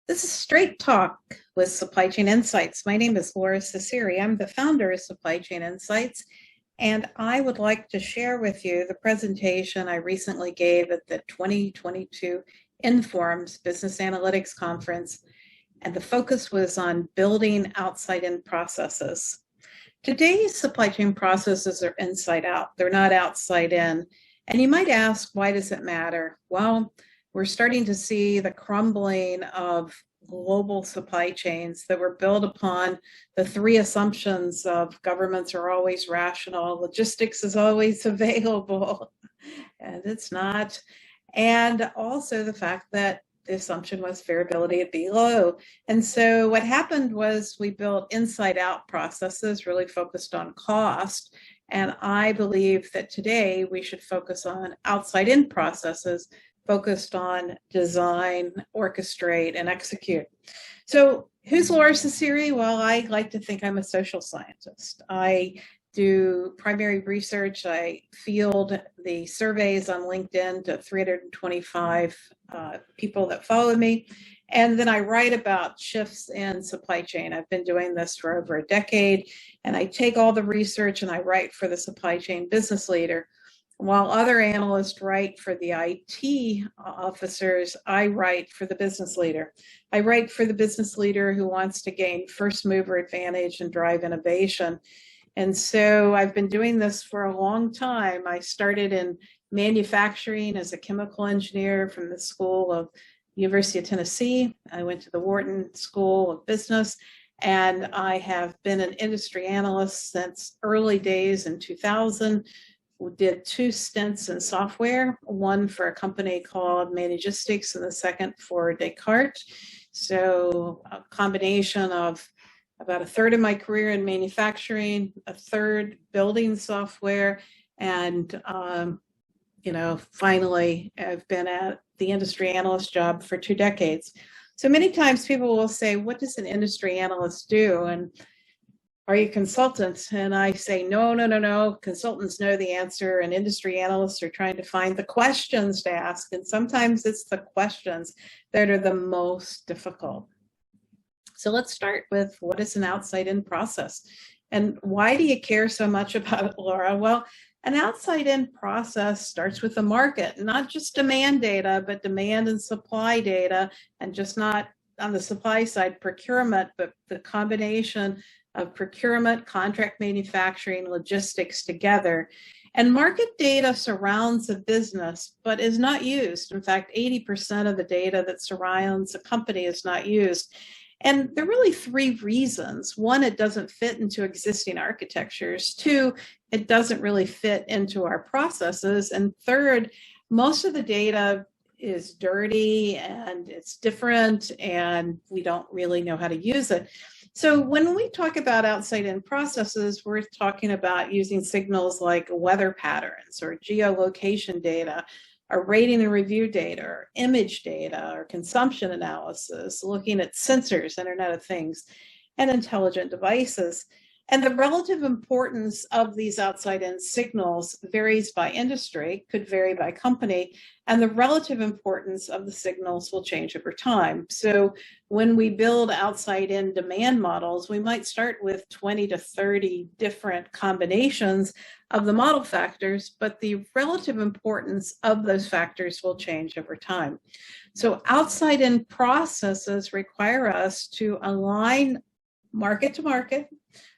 This is Straight Talk with Supply Chain Insights. My name is Lora Cecere. I'm the founder of Supply Chain Insights, and I would like to share with you the presentation I recently gave at the 2022 Informs Business Analytics Conference, and the focus was on building outside-in processes. Today's supply chain processes are inside out. They're not outside in. And you might ask, why does it matter? Well, we're starting to see the crumbling of global supply chains that were built upon the three assumptions of governments are always rational, logistics is always available, and it's not. And also the fact that the assumption was variability would be low. And so what happened was we built inside out processes really focused on cost. And I believe that today we should focus on outside in processes focused on design, orchestrate, and execute. So who's Lora Cecere? Well, I like to think I'm a social scientist. I do primary research. I field the surveys on LinkedIn to 325 people that follow me. And then I write about shifts in supply chain. I've been doing this for over a decade. And I take all the research and I write for the supply chain business leader. While other analysts write for the IT officers, I write for the business leader. I write for the business leader who wants to gain first mover advantage and drive innovation. And so I've been doing this for a long time. I started in manufacturing as a chemical engineer from the School of University of Tennessee. I went to the Wharton School of Business, and I have been an industry analyst since early days in 2000. We did 2 stints in software, one for a company called Managistics and the second for Descartes. So a combination of about a third of my career in manufacturing, a third building software, and finally I've been at the industry analyst job for 2 decades. So many times people will say, what does an industry analyst do? And are you consultants? And I say, no. Consultants know the answer, and industry analysts are trying to find the questions to ask. And sometimes it's the questions that are the most difficult. So let's start with, what is an outside-in process? And why do you care so much about it, Laura? Well, an outside-in process starts with the market, not just demand data, but demand and supply data, and just not on the supply side, procurement, but the combination of procurement, contract manufacturing, logistics together. And market data surrounds a business, but is not used. In fact, 80% of the data that surrounds a company is not used. And there are really 3 reasons. 1, it doesn't fit into existing architectures. 2, it doesn't really fit into our processes. And 3rd, most of the data is dirty and it's different and we don't really know how to use it. So when we talk about outside-in processes, we're talking about using signals like weather patterns or geolocation data, or rating and review data, or image data, or consumption analysis, looking at sensors, Internet of Things, and intelligent devices. And the relative importance of these outside-in signals varies by industry, could vary by company, and the relative importance of the signals will change over time. So when we build outside-in demand models, we might start with 20 to 30 different combinations of the model factors, but the relative importance of those factors will change over time. So outside-in processes require us to align market to market,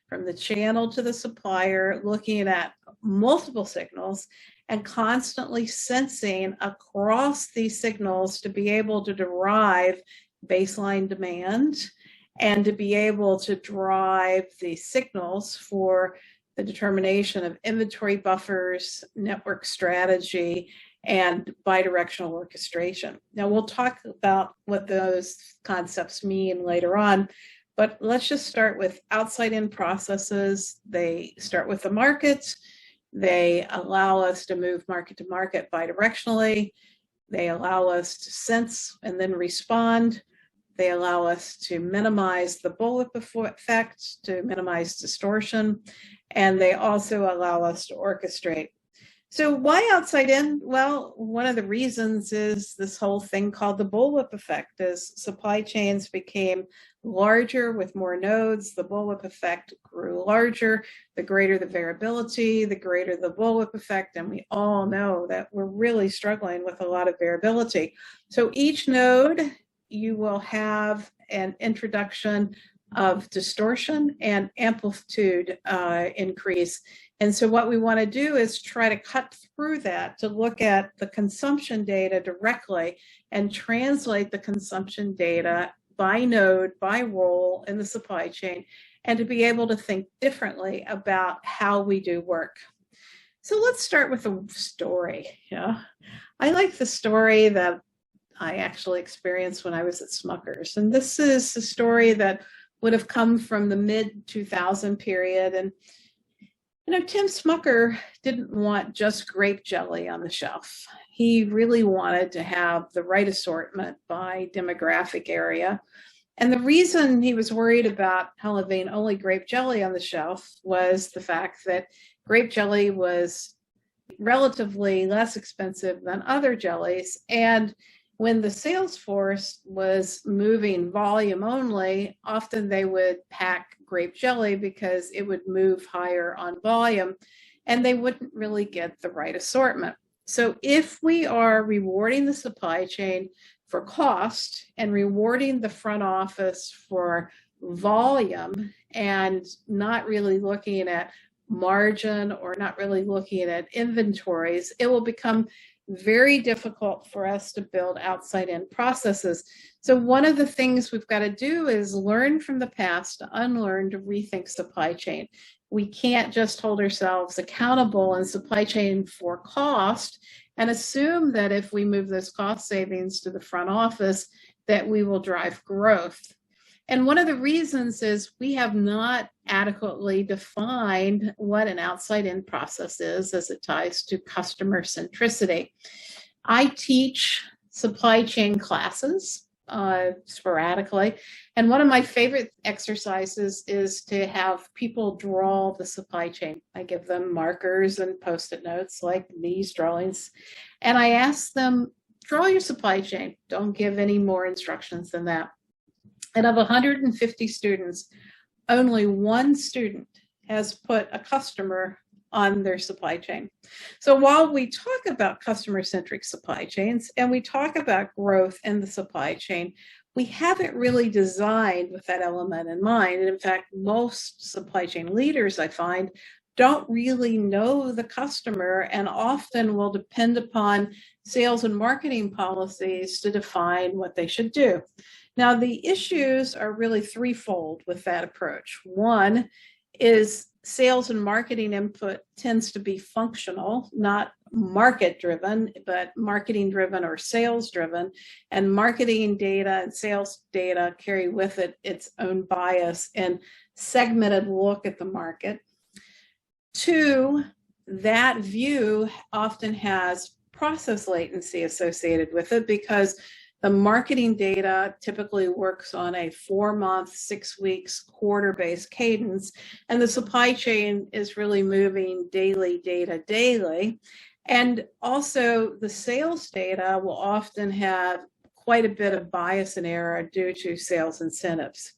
from the channel to the supplier, looking at multiple signals and constantly sensing across these signals to be able to derive baseline demand and to be able to drive the signals for the determination of inventory buffers, network strategy, and bidirectional orchestration. Now, we'll talk about what those concepts mean later on. But let's just start with outside-in processes. They start with the market. They allow us to move market to market bidirectionally. They allow us to sense and then respond. They allow us to minimize the bullet effect, to minimize distortion. And they also allow us to orchestrate. So why outside in? Well, one of the reasons is this whole thing called the bullwhip effect. As supply chains became larger with more nodes, the bullwhip effect grew larger. The greater the variability, the greater the bullwhip effect. And we all know that we're really struggling with a lot of variability. So each node, you will have an introduction of distortion and amplitude increase. And so what we want to do is try to cut through that to look at the consumption data directly and translate the consumption data by node, by role in the supply chain, and to be able to think differently about how we do work. So let's start with a story. I like the story that I actually experienced when I was at Smucker's. And this is a story that would have come from the mid-2000 period. And Tim Smucker didn't want just grape jelly on the shelf. He really wanted to have the right assortment by demographic area. And the reason he was worried about having only grape jelly on the shelf was the fact that grape jelly was relatively less expensive than other jellies. And when the sales force was moving volume only, often they would pack grape jelly because it would move higher on volume and they wouldn't really get the right assortment. So if we are rewarding the supply chain for cost and rewarding the front office for volume and not really looking at margin or not really looking at inventories, it will become very difficult for us to build outside-in processes. So one of the things we've got to do is learn from the past, to unlearn, to rethink supply chain. We can't just hold ourselves accountable in supply chain for cost and assume that if we move those cost savings to the front office, that we will drive growth. And one of the reasons is we have not adequately defined what an outside-in process is as it ties to customer centricity. I teach supply chain classes sporadically, and one of my favorite exercises is to have people draw the supply chain. I give them markers and Post-it notes like these drawings, and I ask them, draw your supply chain. Don't give any more instructions than that. And of 150 students, only one student has put a customer on their supply chain. So while we talk about customer-centric supply chains and we talk about growth in the supply chain, we haven't really designed with that element in mind. And in fact, most supply chain leaders, I find, don't really know the customer and often will depend upon sales and marketing policies to define what they should do. Now, the issues are really threefold with that approach. One is sales and marketing input tends to be functional, not market-driven, but marketing-driven or sales-driven. And marketing data and sales data carry with it its own bias and segmented look at the market. Two, that view often has process latency associated with it because the marketing data typically works on a 4-month, 6 weeks, quarter-based cadence, and the supply chain is really moving daily data daily. And also the sales data will often have quite a bit of bias and error due to sales incentives.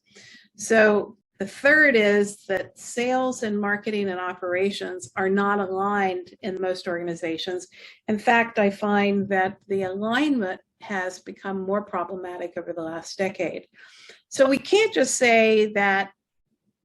So the third is that sales and marketing and operations are not aligned in most organizations. In fact, I find that the alignment has become more problematic over the last decade. So we can't just say that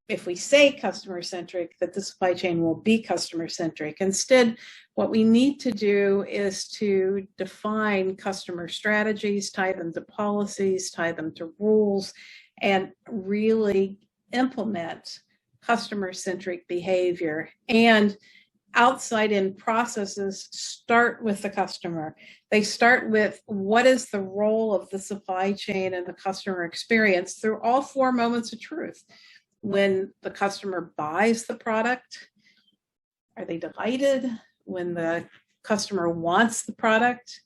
if we say customer-centric, that the supply chain will be customer-centric. Instead, what we need to do is to define customer strategies, tie them to policies, tie them to rules, and really implement customer-centric behavior. And outside-in processes start with the customer. They start with what is the role of the supply chain and the customer experience through all 4 moments of truth. When the customer buys the product, are they delighted? When the customer wants the product,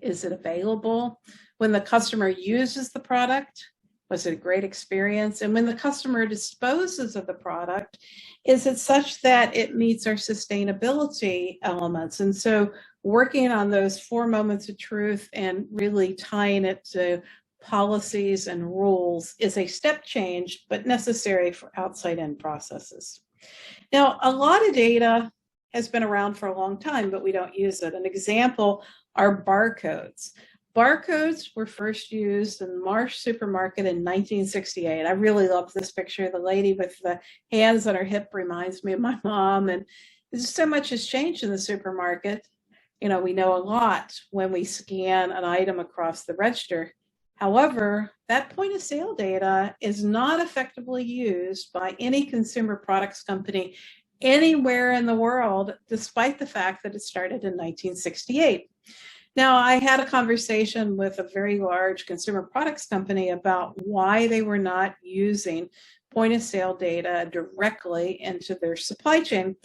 is it available? When the customer uses the product, Was it a great experience? And when the customer disposes of the product, is it such that it meets our sustainability elements? And so working on those 4 moments of truth and really tying it to policies and rules is a step change, but necessary for outside-in processes. Now, a lot of data has been around for a long time, but we don't use it. An example are barcodes. Barcodes were first used in Marsh Supermarket in 1968. I really love this picture. The lady with the hands on her hip reminds me of my mom. And so much has changed in the supermarket. You know, we know a lot when we scan an item across the register. However, that point of sale data is not effectively used by any consumer products company anywhere in the world, despite the fact that it started in 1968. Now, I had a conversation with a very large consumer products company about why they were not using point of sale data directly into their supply chain.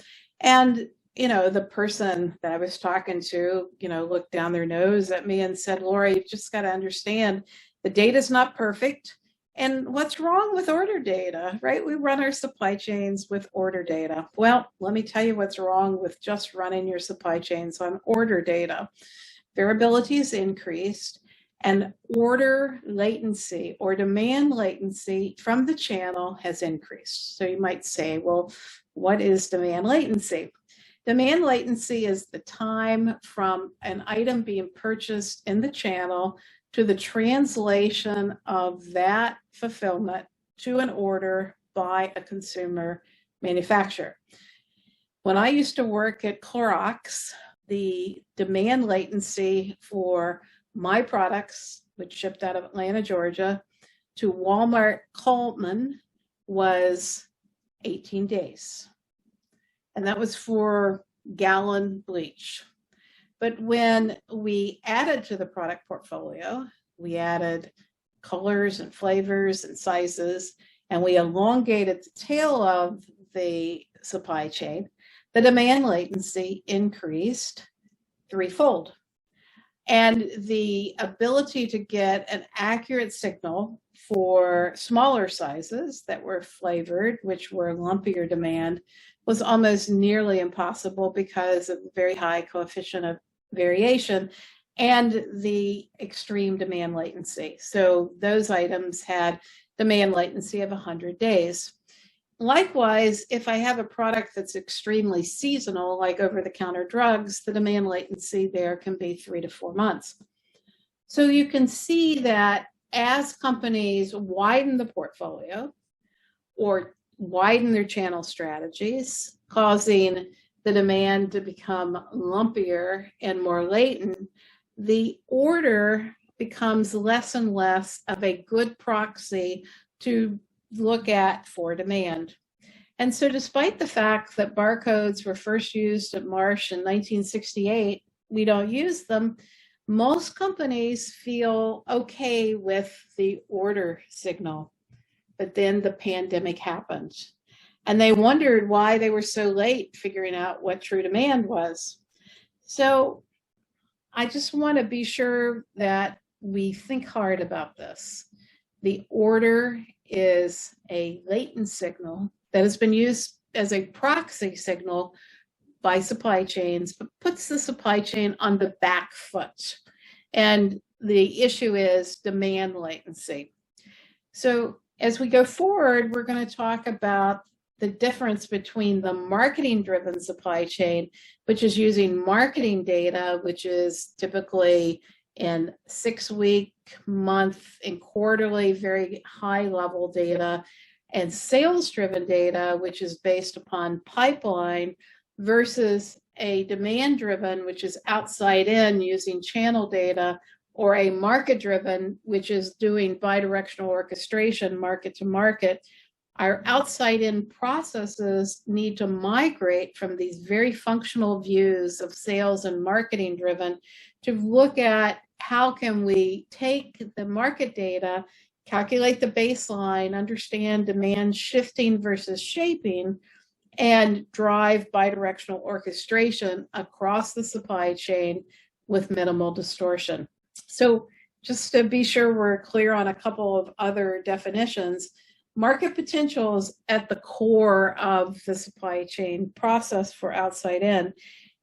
And, you know, the person that I was talking to, you know, looked down their nose at me and said, Lora, you just got to understand the data is not perfect. And what's wrong with order data, right? We run our supply chains with order data. Well, let me tell you what's wrong with just running your supply chains on order data. Variability is increased, and order latency or demand latency from the channel has increased. So you might say, well, what is demand latency? Demand latency is the time from an item being purchased in the channel to the translation of that fulfillment to an order by a consumer manufacturer. When I used to work at Clorox, the demand latency for my products, which shipped out of Atlanta, Georgia, to Walmart Coleman was 18 days. And that was for gallon bleach. But when we added to the product portfolio, we added colors and flavors and sizes, and we elongated the tail of the supply chain, the demand latency increased threefold. And the ability to get an accurate signal for smaller sizes that were flavored, which were lumpier demand, was almost nearly impossible because of the very high coefficient of variation and the extreme demand latency. So those items had demand latency of 100 days. Likewise, if I have a product that's extremely seasonal, like over-the-counter drugs, the demand latency there can be 3 to 4 months. So you can see that as companies widen the portfolio or widen their channel strategies, causing the demand to become lumpier and more latent, the order becomes less and less of a good proxy to look at for demand. And so despite the fact that barcodes were first used at Marsh in 1968, we don't use them, most companies feel okay with the order signal. But then the pandemic happened, and they wondered why they were so late figuring out what true demand was. So I just want to be sure that we think hard about this. The order is a latent signal that has been used as a proxy signal by supply chains, but puts the supply chain on the back foot. And the issue is demand latency. So as we go forward, we're going to talk about the difference between the marketing-driven supply chain, which is using marketing data, which is typically in 6-week, month, and quarterly, very high-level data, and sales-driven data, which is based upon pipeline, versus a demand-driven, which is outside in using channel data, or a market-driven, which is doing bi-directional orchestration, market to market. Our outside-in processes need to migrate from these very functional views of sales and marketing-driven to look at how can we take the market data, calculate the baseline, understand demand shifting versus shaping, and drive bi-directional orchestration across the supply chain with minimal distortion. So just to be sure we're clear on a couple of other definitions, market potential is at the core of the supply chain process for outside in.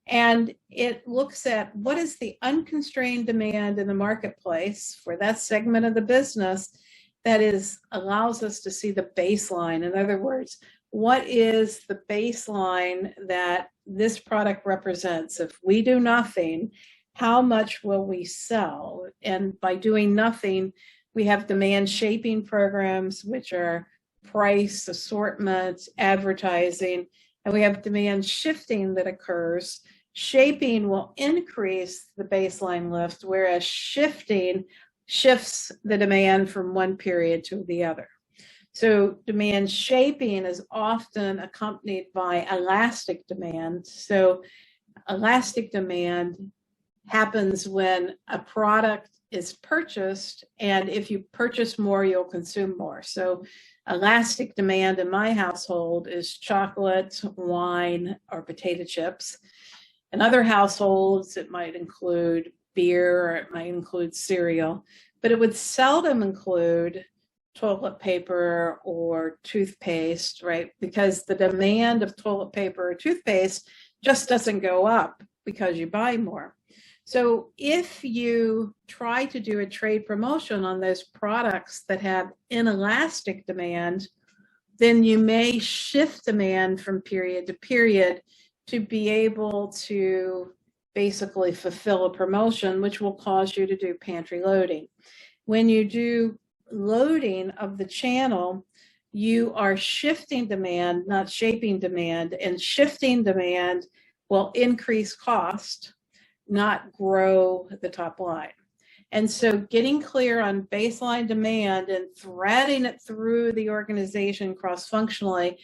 And it looks at what is the unconstrained demand in the marketplace for that segment of the business that allows us to see the baseline. In other words, what is the baseline that this product represents? If we do nothing, how much will we sell? And by doing nothing, we have demand shaping programs, which are price, assortment, advertising, and we have demand shifting that occurs. Shaping will increase the baseline lift, whereas shifting shifts the demand from one period to the other. So demand shaping is often accompanied by elastic demand. So elastic demand happens when a product is purchased, and if you purchase more, you'll consume more. So elastic demand in my household is chocolate, wine, or potato chips. In other households, it might include beer, or it might include cereal, but it would seldom include toilet paper or toothpaste, right? Because the demand of toilet paper or toothpaste just doesn't go up because you buy more. So if you try to do a trade promotion on those products that have inelastic demand, then you may shift demand from period to period to be able to basically fulfill a promotion, which will cause you to do pantry loading. When you do loading of the channel, you are shifting demand, not shaping demand, and shifting demand will increase cost, not grow the top line. And so getting clear on baseline demand and threading it through the organization cross-functionally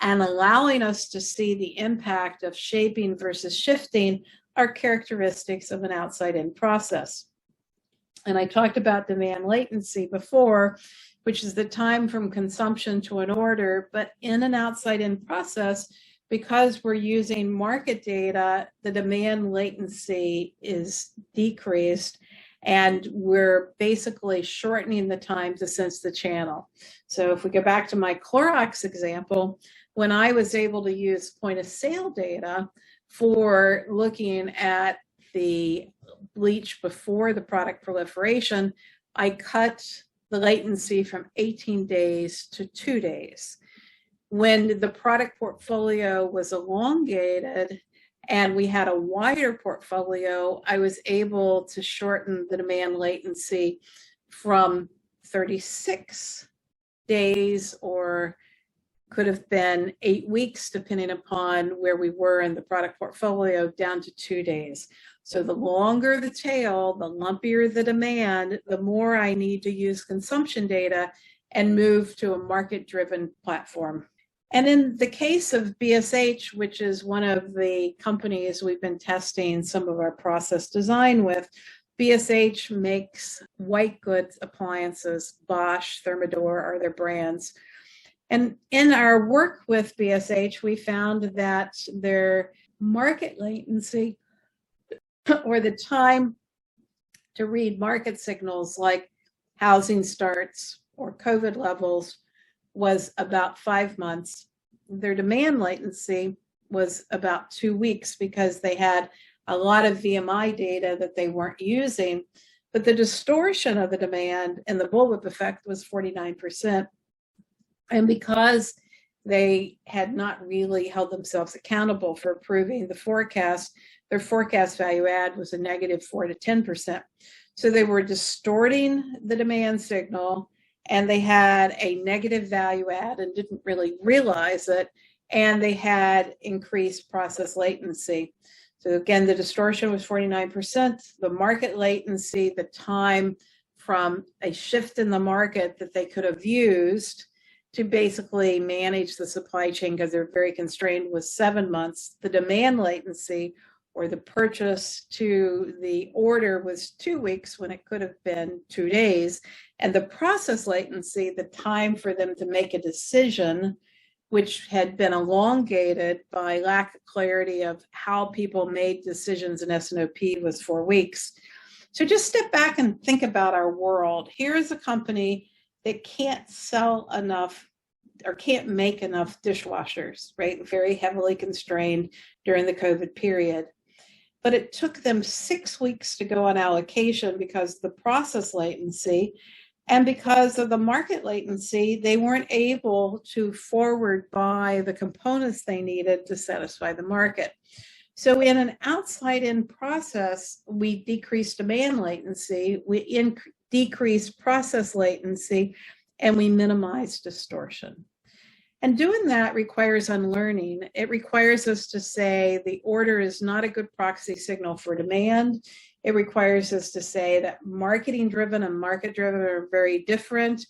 and allowing us to see the impact of shaping versus shifting are characteristics of an outside-in process. And I talked about demand latency before, which is the time from consumption to an order, but in an outside-in process, because we're using market data, the demand latency is decreased, and we're basically shortening the time to sense the channel. So if we go back to my Clorox example, when I was able to use point of sale data for looking at the bleach before the product proliferation, I cut the latency from 18 days to 2 days. When the product portfolio was elongated and we had a wider portfolio, I was able to shorten the demand latency from 36 days, or could have been 8 weeks, depending upon where we were in the product portfolio, down to 2 days. So the longer the tail, the lumpier the demand, the more I need to use consumption data and move to a market-driven platform. And in the case of BSH, which is one of the companies we've been testing some of our process design with, BSH makes white goods appliances. Bosch, Thermador are their brands. And in our work with BSH, we found that their market latency, or the time to read market signals like housing starts or COVID levels, was about 5 months. Their demand latency was about 2 weeks because they had a lot of VMI data that they weren't using. But the distortion of the demand and the bullwhip effect was 49%. And because they had not really held themselves accountable for approving the forecast, their forecast value add was a negative 4 to 10%. So they were distorting the demand signal, and they had a negative value add and didn't really realize it, and they had increased process latency. So again, the distortion was 49%. The market latency, the time from a shift in the market that they could have used to basically manage the supply chain, because they're very constrained, was 7 months. The demand latency, or the purchase to the order, was 2 weeks when it could have been 2 days. And the process latency, the time for them to make a decision, which had been elongated by lack of clarity of how people made decisions in S&OP, was 4 weeks. So just step back and think about our world. Here is a company that can't sell enough or can't make enough dishwashers, right? Very heavily constrained during the COVID period. But it took them 6 weeks to go on allocation because of the process latency. And because of the market latency, they weren't able to forward buy the components they needed to satisfy the market. So in an outside-in process, we decreased demand latency, we decreased process latency, and we minimized distortion. And doing that requires unlearning. It requires us to say the order is not a good proxy signal for demand. It requires us to say that marketing-driven and market-driven are very different,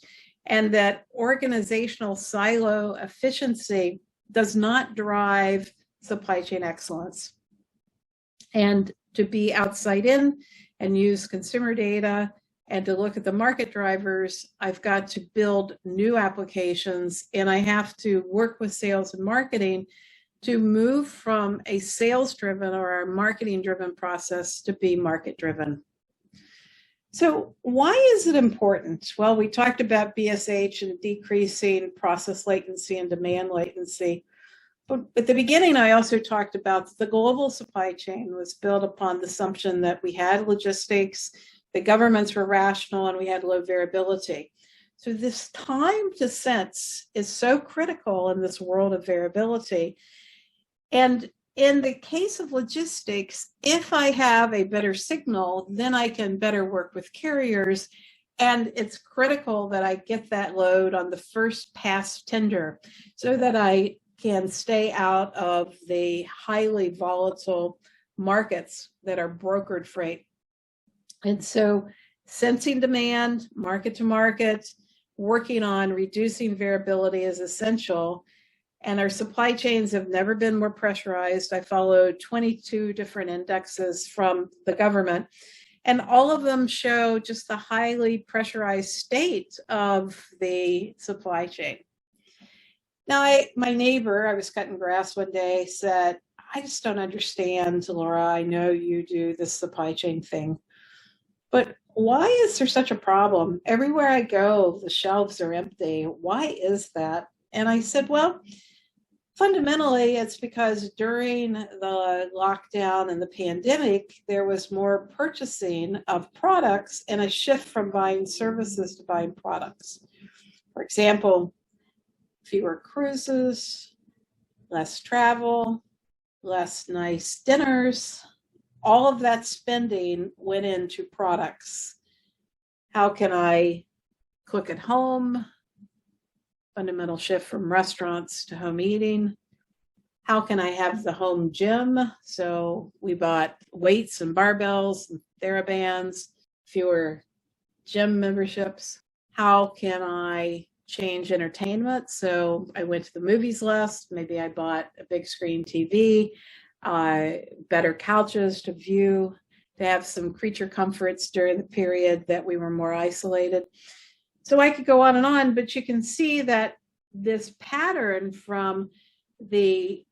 and that organizational silo efficiency does not drive supply chain excellence. And to be outside in and use consumer data and to look at the market drivers, I've got to build new applications, and I have to work with sales and marketing to move from a sales-driven or a marketing-driven process to be market-driven. So why is it important? Well, we talked about BSH and decreasing process latency and demand latency. But at the beginning, I also talked about the global supply chain was built upon the assumption that we had logistics, the governments were rational, and we had low variability. So this time to sense is so critical in this world of variability. And in the case of logistics, if I have a better signal, then I can better work with carriers. And it's critical that I get that load on the first pass tender so that I can stay out of the highly volatile markets that are brokered freight. And so sensing demand, market to market, working on reducing variability is essential. And our supply chains have never been more pressurized. I followed 22 different indexes from the government, and all of them show just the highly pressurized state of the supply chain. Now, my neighbor, I was cutting grass one day, said, I just don't understand, Laura. I know you do this supply chain thing, but why is there such a problem? Everywhere I go, the shelves are empty. Why is that? And I said, well, fundamentally, it's because during the lockdown and the pandemic, there was more purchasing of products and a shift from buying services to buying products. For example, fewer cruises, less travel, less nice dinners. All of that spending went into products. How can I cook at home? Fundamental shift from restaurants to home eating. How can I have the home gym? So we bought weights and barbells and TheraBands, fewer gym memberships. How can I change entertainment? So I went to the movies less. Maybe I bought a big screen TV, better couches to view, to have some creature comforts during the period that we were more isolated. So I could go on, but you can see that this pattern from the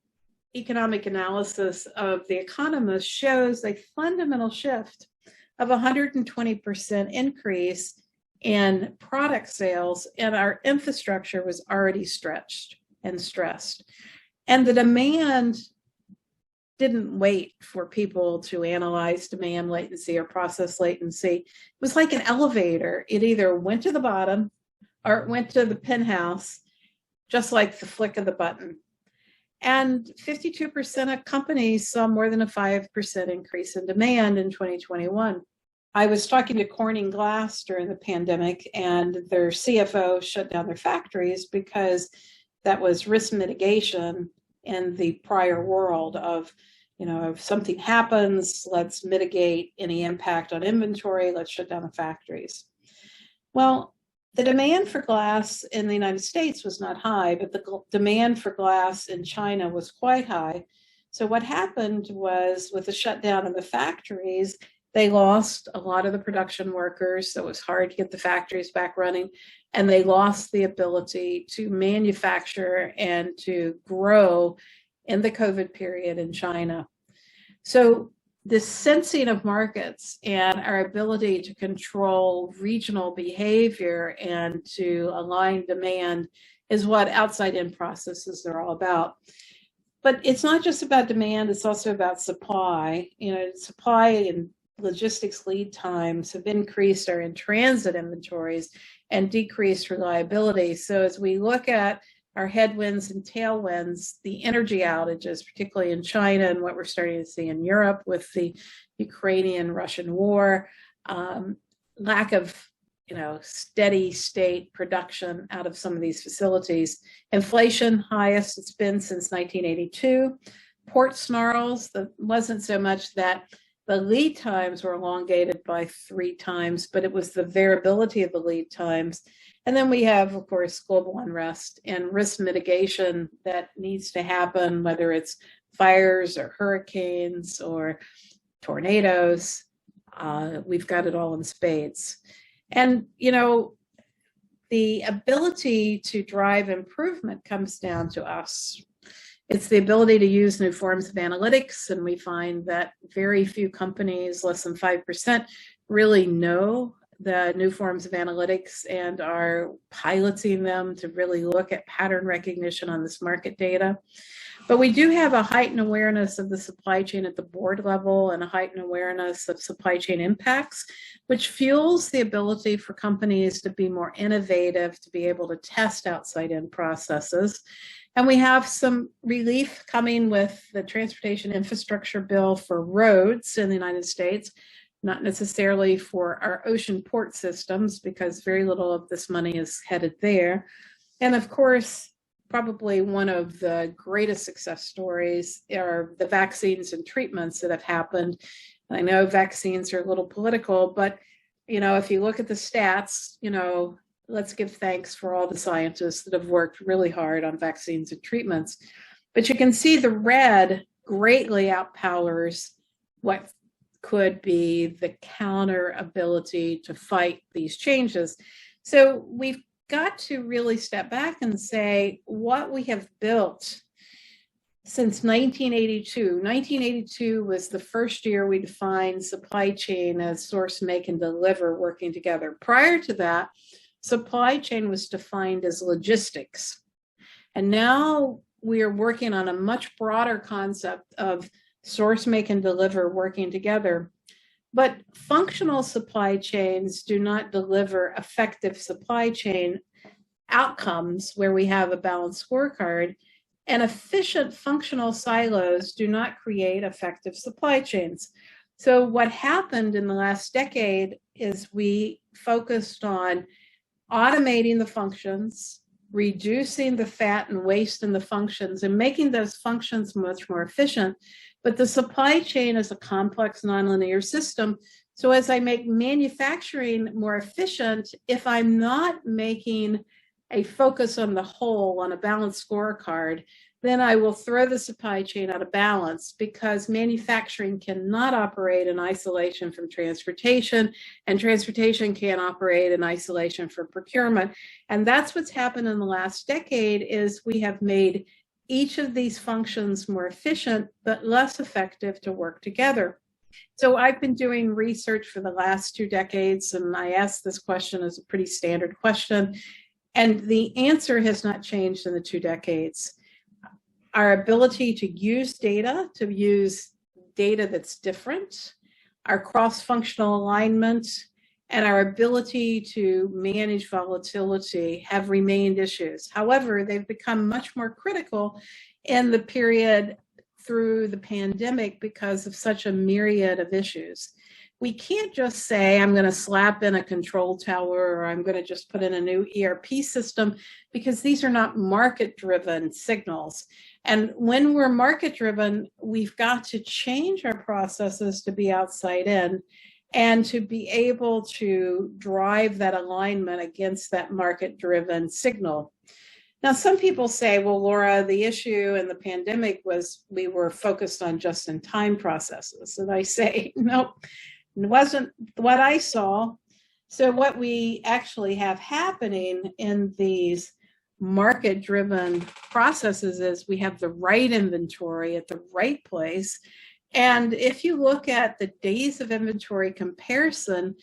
economic analysis of The Economist shows a fundamental shift of 120% increase in product sales, and our infrastructure was already stretched and stressed. And the demand didn't wait for people to analyze demand latency or process latency. It was like an elevator. It either went to the bottom or it went to the penthouse, just like the flick of the button. And 52% of companies saw more than a 5% increase in demand in 2021. I was talking to Corning Glass during the pandemic, and their CFO shut down their factories because that was risk mitigation in the prior world of, if something happens, let's mitigate any impact on inventory, let's shut down the factories. Well, the demand for glass in the United States was not high, but the demand for glass in China was quite high. So what happened was, with the shutdown of the factories, they lost a lot of the production workers, so it was hard to get the factories back running, and they lost the ability to manufacture and to grow in the COVID period in China. So this sensing of markets and our ability to control regional behavior and to align demand is what outside-in processes are all about. But it's not just about demand, it's also about supply. You know, supply and logistics lead times have increased our in-transit inventories and decreased reliability. So as we look at our headwinds and tailwinds, the energy outages, particularly in China and what we're starting to see in Europe with the Ukrainian-Russian war, lack of steady state production out of some of these facilities. Inflation, highest it's been since 1982. Port snarls, that wasn't so much that the lead times were elongated by 3 times, but it was the variability of the lead times. And then we have, of course, global unrest and risk mitigation that needs to happen, whether it's fires or hurricanes or tornadoes. We've got it all in spades. And, the ability to drive improvement comes down to us. It's the ability to use new forms of analytics, and we find that very few companies, less than 5%, really know the new forms of analytics and are piloting them to really look at pattern recognition on this market data. But we do have a heightened awareness of the supply chain at the board level and a heightened awareness of supply chain impacts, which fuels the ability for companies to be more innovative, to be able to test outside-in processes. And we have some relief coming with the transportation infrastructure bill for roads in the United States, not necessarily for our ocean port systems, because very little of this money is headed there. And of course, probably one of the greatest success stories are the vaccines and treatments that have happened. I know vaccines are a little political, but if you look at the stats, let's give thanks for all the scientists that have worked really hard on vaccines and treatments. But you can see the red greatly outpowers what could be the counter ability to fight these changes. So we've got to really step back and say what we have built since 1982. 1982 was the first year we defined supply chain as source, make, and deliver working together. Prior to that, supply chain was defined as logistics. And now we are working on a much broader concept of source, make, and deliver working together. But functional supply chains do not deliver effective supply chain outcomes where we have a balanced scorecard, and efficient functional silos do not create effective supply chains. So what happened in the last decade is we focused on automating the functions, reducing the fat and waste in the functions, and making those functions much more efficient. But the supply chain is a complex nonlinear system. So as I make manufacturing more efficient, if I'm not making a focus on the whole, on a balanced scorecard, then I will throw the supply chain out of balance, because manufacturing cannot operate in isolation from transportation, and transportation can't operate in isolation from procurement. And that's what's happened in the last decade, is we have made each of these functions more efficient, but less effective to work together. So I've been doing research for the last 2 decades, and I ask this question as a pretty standard question, and the answer has not changed in the 2 decades. Our ability to use data that's different, our cross-functional alignment, and our ability to manage volatility have remained issues. However, they've become much more critical in the period through the pandemic because of such a myriad of issues. We can't just say, I'm going to slap in a control tower, or I'm going to just put in a new ERP system, because these are not market-driven signals. And when we're market-driven, we've got to change our processes to be outside in, and to be able to drive that alignment against that market-driven signal. Now, some people say, well, Laura, the issue in the pandemic was we were focused on just-in-time processes. And I say, nope, it wasn't what I saw. So what we actually have happening in these market-driven processes is we have the right inventory at the right place, And if you look at the days of inventory comparison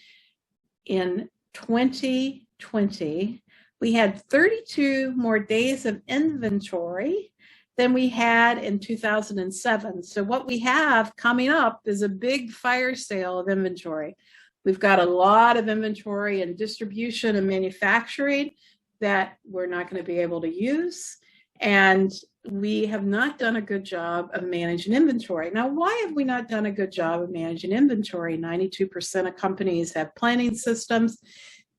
in 2020, we had 32 more days of inventory than we had in 2007. So what we have coming up is a big fire sale of inventory. We've got a lot of inventory in distribution and manufacturing that we're not going to be able to use. And we have not done a good job of managing inventory. Now, why have we not done a good job of managing inventory? 92% of companies have planning systems.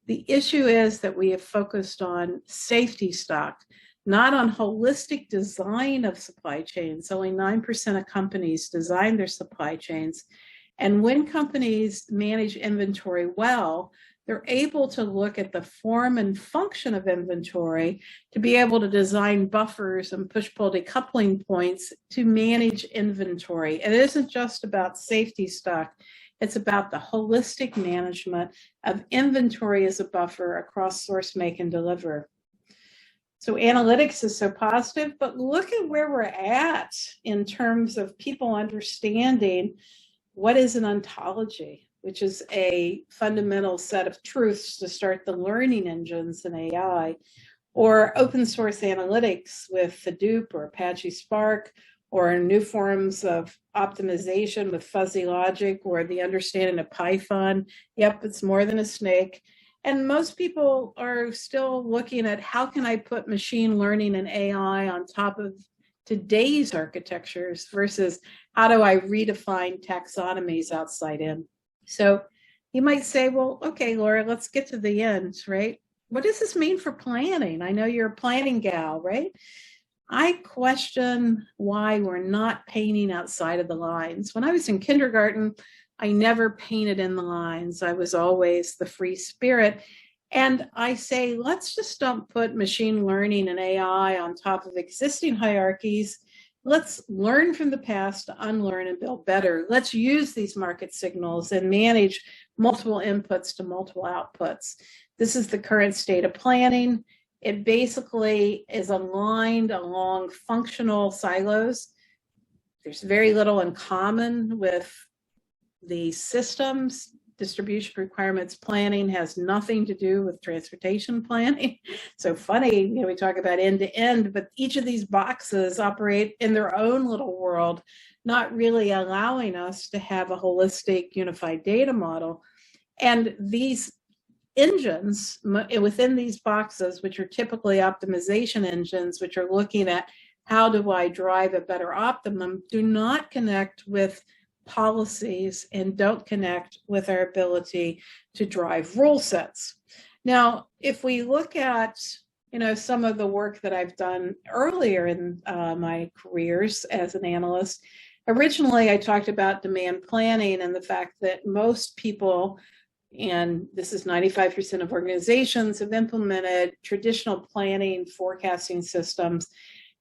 The issue is that we have focused on safety stock, not on holistic design of supply chains. Only 9% of companies design their supply chains. And when companies manage inventory well, they're able to look at the form and function of inventory to be able to design buffers and push-pull decoupling points to manage inventory. It isn't just about safety stock. It's about the holistic management of inventory as a buffer across source, make, and deliver. So analytics is so positive, but look at where we're at in terms of people understanding what is an ontology, which is a fundamental set of truths to start the learning engines in AI, or open source analytics with Hadoop or Apache Spark, or new forms of optimization with fuzzy logic, or the understanding of Python. Yep, it's more than a snake. And most people are still looking at how can I put machine learning and AI on top of today's architectures versus how do I redefine taxonomies outside in. So you might say, well, okay, Laura, let's get to the end, right? What does this mean for planning? I know you're a planning gal, right? I question why we're not painting outside of the lines. When I was in kindergarten, I never painted in the lines. I was always the free spirit. And I say, let's just don't put machine learning and AI on top of existing hierarchies. Let's learn from the past to unlearn and build better. Let's use these market signals and manage multiple inputs to multiple outputs. This is the current state of planning. It basically is aligned along functional silos. There's very little in common with the systems. Distribution requirements planning has nothing to do with transportation planning. So funny, we talk about end to end, but each of these boxes operate in their own little world, not really allowing us to have a holistic unified data model. And these engines within these boxes, which are typically optimization engines, which are looking at how do I drive a better optimum, do not connect with policies and don't connect with our ability to drive rule sets. Now, if we look at some of the work that I've done earlier in my careers as an analyst, originally I talked about demand planning and the fact that most people, and this is 95% of organizations, have implemented traditional planning forecasting systems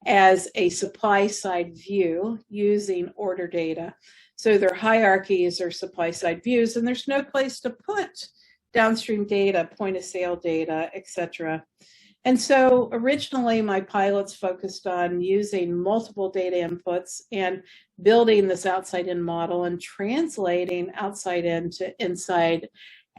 as a supply side view using order data. So their hierarchies are supply side views, and there's no place to put downstream data, point of sale data, etc. And so originally my pilots focused on using multiple data inputs and building this outside in model and translating outside in to inside.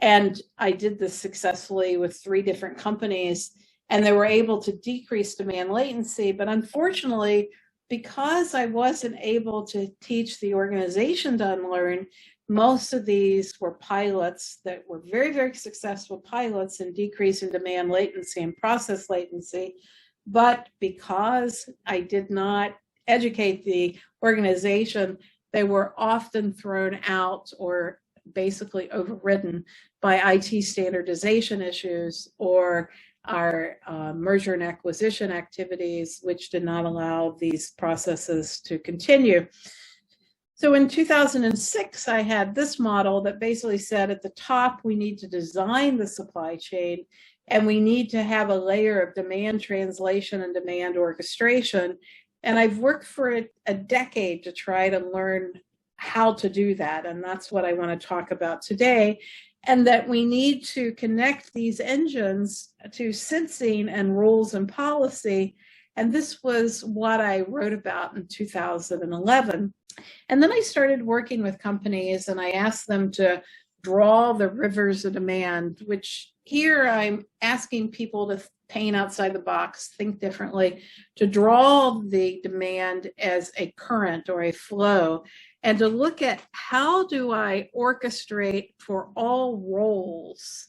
And I did this successfully with 3 different companies, and they were able to decrease demand latency. But unfortunately, because I wasn't able to teach the organization to unlearn, most of these were pilots that were very, very successful pilots in decreasing demand latency and process latency. But because I did not educate the organization, they were often thrown out or basically overridden by IT standardization issues or our merger and acquisition activities, which did not allow these processes to continue. So in 2006, I had this model that basically said at the top, we need to design the supply chain, and we need to have a layer of demand translation and demand orchestration. And I've worked for a decade to try to learn how to do that. And that's what I want to talk about today. And that we need to connect these engines to sensing and rules and policy. And this was what I wrote about in 2011. And then I started working with companies and I asked them to draw the rivers of demand, which here I'm asking people to paint outside the box, think differently, to draw the demand as a current or a flow, and to look at how do I orchestrate for all roles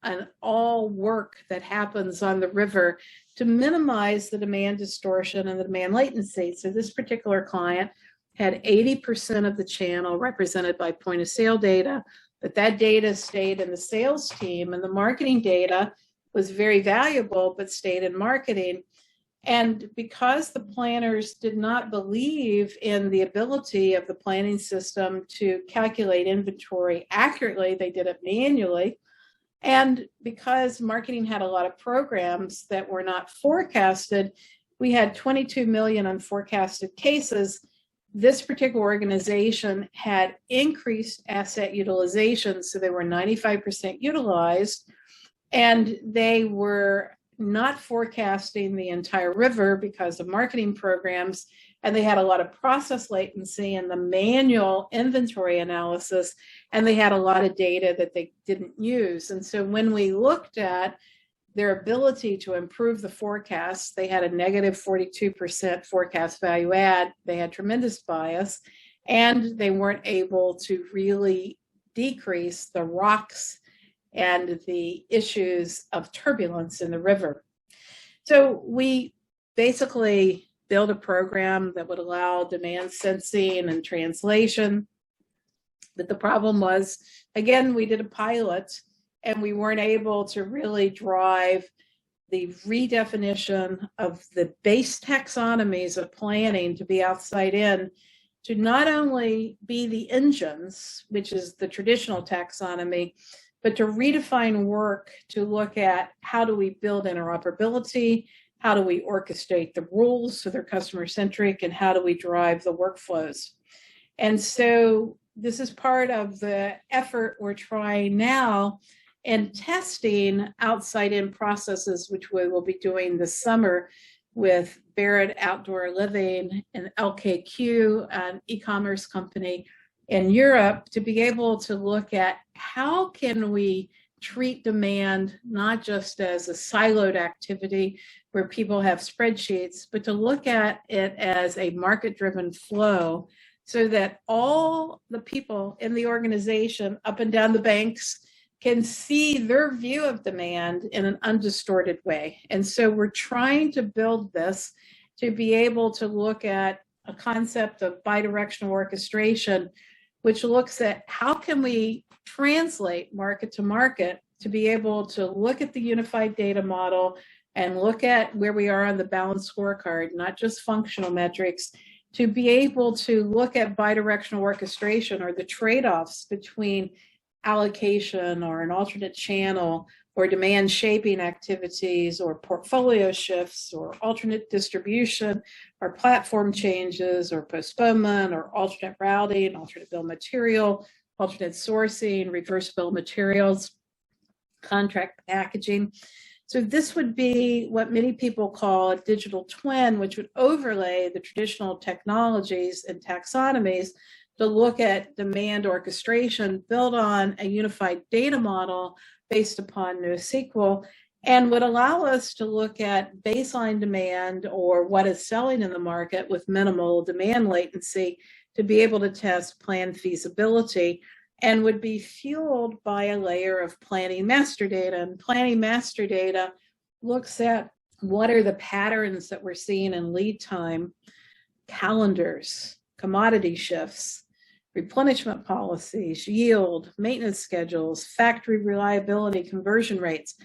and all work that happens on the river to minimize the demand distortion and the demand latency. So this particular client had 80% of the channel represented by point of sale data, but that data stayed in the sales team, and the marketing data was very valuable but stayed in marketing. And because the planners did not believe in the ability of the planning system to calculate inventory accurately, they did it manually. And because marketing had a lot of programs that were not forecasted, we had 22 million unforecasted cases. This particular organization had increased asset utilization, so they were 95% utilized, and they were not forecasting the entire river because of marketing programs, and they had a lot of process latency in the manual inventory analysis, and they had a lot of data that they didn't use. And so when we looked at their ability to improve the forecasts, they had a negative 42% forecast value add, they had tremendous bias, and they weren't able to really decrease the rocks and the issues of turbulence in the river. So we basically built a program that would allow demand sensing and translation. But the problem was, again, we did a pilot and we weren't able to really drive the redefinition of the base taxonomies of planning to be outside in, to not only be the engines, which is the traditional taxonomy, but to redefine work to look at how do we build interoperability, how do we orchestrate the rules so they're customer-centric, and how do we drive the workflows. And so this is part of the effort we're trying now and testing outside-in processes, which we will be doing this summer with Barrett Outdoor Living and LKQ, an e-commerce company in Europe, to be able to look at how can we treat demand not just as a siloed activity where people have spreadsheets, but to look at it as a market-driven flow so that all the people in the organization up and down the banks can see their view of demand in an undistorted way. And so we're trying to build this to be able to look at a concept of bi-directional orchestration, which looks at how can we translate market to market to be able to look at the unified data model and look at where we are on the balanced scorecard, not just functional metrics, to be able to look at bi-directional orchestration or the trade-offs between allocation or an alternate channel or demand shaping activities or portfolio shifts or alternate distribution or platform changes or postponement or alternate routing, alternate bill of material, alternate sourcing, reverse bill of materials, contract packaging. So this would be what many people call a digital twin, which would overlay the traditional technologies and taxonomies to look at demand orchestration built on a unified data model based upon NoSQL, and would allow us to look at baseline demand or what is selling in the market with minimal demand latency to be able to test plan feasibility, and would be fueled by a layer of planning master data. And planning master data looks at what are the patterns that we're seeing in lead time, calendars, commodity shifts, replenishment policies, yield, maintenance schedules, factory reliability, conversion rates.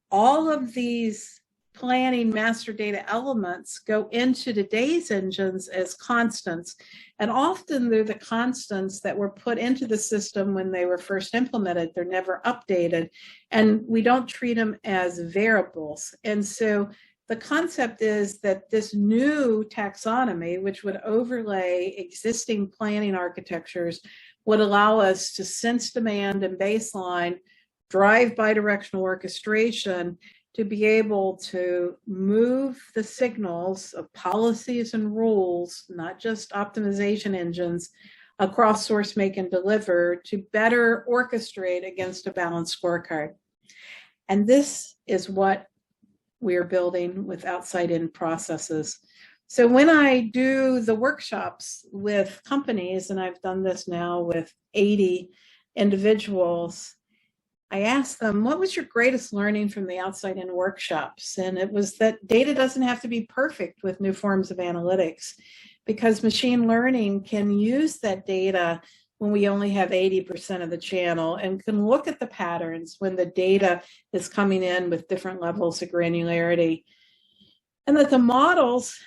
All of these planning master data elements go into today's engines as constants. And often they're the constants that were put into the system when they were first implemented. They're never updated. And we don't treat them as variables. And so the concept is that this new taxonomy, which would overlay existing planning architectures, would allow us to sense demand and baseline, drive bidirectional orchestration, to be able to move the signals of policies and rules, not just optimization engines, across source, make, and deliver to better orchestrate against a balanced scorecard. And this is what we're building with outside-in processes. So when I do the workshops with companies, and I've done this now with 80 individuals, I asked them, what was your greatest learning from the outside-in workshops? And it was that data doesn't have to be perfect with new forms of analytics, because machine learning can use that data when we only have 80% of the channel and can look at the patterns when the data is coming in with different levels of granularity. And that the models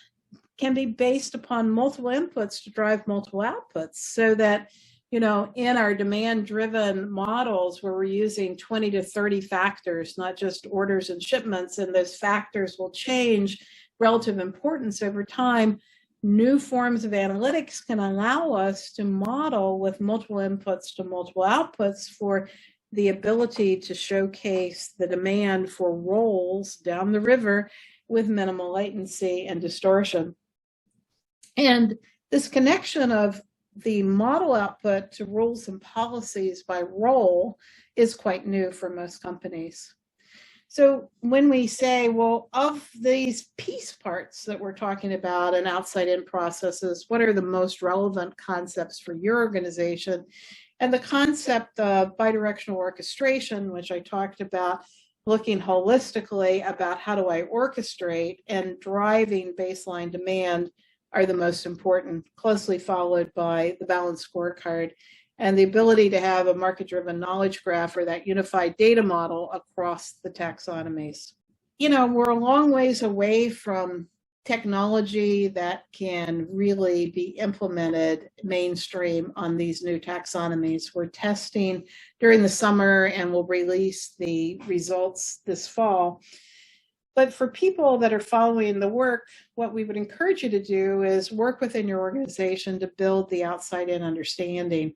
can be based upon multiple inputs to drive multiple outputs, so that, you know, in our demand-driven models where we're using 20 to 30 factors, not just orders and shipments, and those factors will change relative importance over time, new forms of analytics can allow us to model with multiple inputs to multiple outputs for the ability to showcase the demand for rolls down the river with minimal latency and distortion. And this connection of the model output to rules and policies by role is quite new for most companies. So when we say, well, of these piece parts that we're talking about and outside-in processes, what are the most relevant concepts for your organization? And the concept of bidirectional orchestration, which I talked about, looking holistically about how do I orchestrate and driving baseline demand, are the most important, closely followed by the balanced scorecard and the ability to have a market-driven knowledge graph or that unified data model across the taxonomies. You know, we're a long ways away from technology that can really be implemented mainstream on these new taxonomies. We're testing during the summer and we'll release the results this fall. But for people that are following the work, what we would encourage you to do is work within your organization to build the outside-in understanding.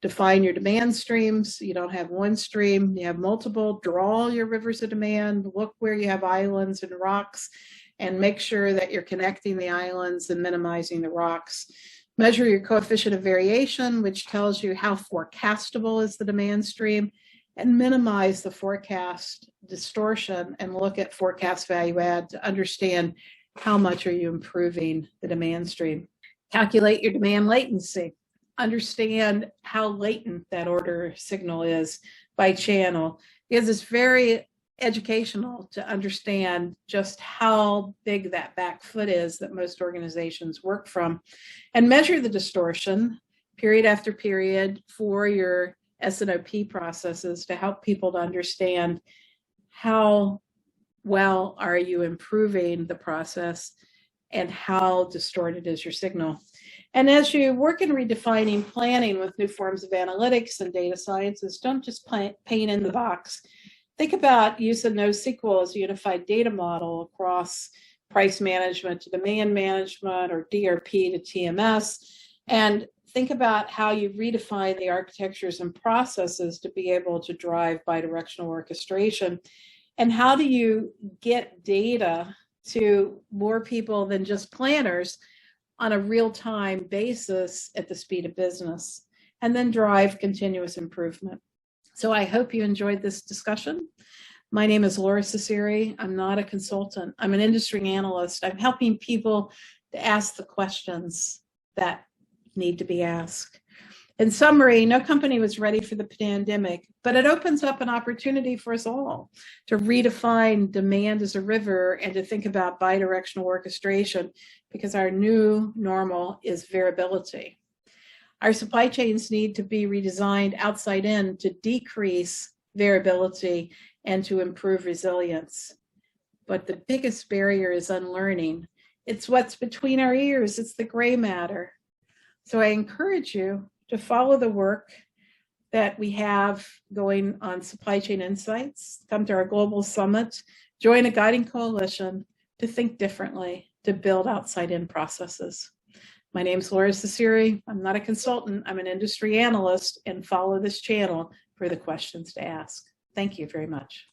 Define your demand streams. You don't have one stream, you have multiple. Draw your rivers of demand. Look where you have islands and rocks, and make sure that you're connecting the islands and minimizing the rocks. Measure your coefficient of variation, which tells you how forecastable is the demand stream, and minimize the forecast distortion and look at forecast value add to understand how much are you improving the demand stream. Calculate your demand latency. Understand how latent that order signal is by channel, because it's very educational to understand just how big that back foot is that most organizations work from. And measure the distortion period after period for your S&OP processes to help people to understand how well are you improving the process and how distorted is your signal. And as you work in redefining planning with new forms of analytics and data sciences, don't just paint in the box. Think about using NoSQL as a unified data model across price management to demand management or DRP to TMS, and think about how you redefine the architectures and processes to be able to drive bidirectional orchestration. And how do you get data to more people than just planners on a real-time basis at the speed of business, and then drive continuous improvement. So I hope you enjoyed this discussion. My name is Lora Cecere. I'm not a consultant. I'm an industry analyst. I'm helping people to ask the questions that need to be asked. In summary, no company was ready for the pandemic, but it opens up an opportunity for us all to redefine demand as a river and to think about bidirectional orchestration, because our new normal is variability. Our supply chains need to be redesigned outside in to decrease variability and to improve resilience. But the biggest barrier is unlearning. It's what's between our ears. It's the gray matter. So I encourage you to follow the work that we have going on Supply Chain Insights, come to our global summit, join a guiding coalition to think differently, to build outside-in processes. My name is Lora Cecere. I'm not a consultant. I'm an industry analyst, and follow this channel for the questions to ask. Thank you very much.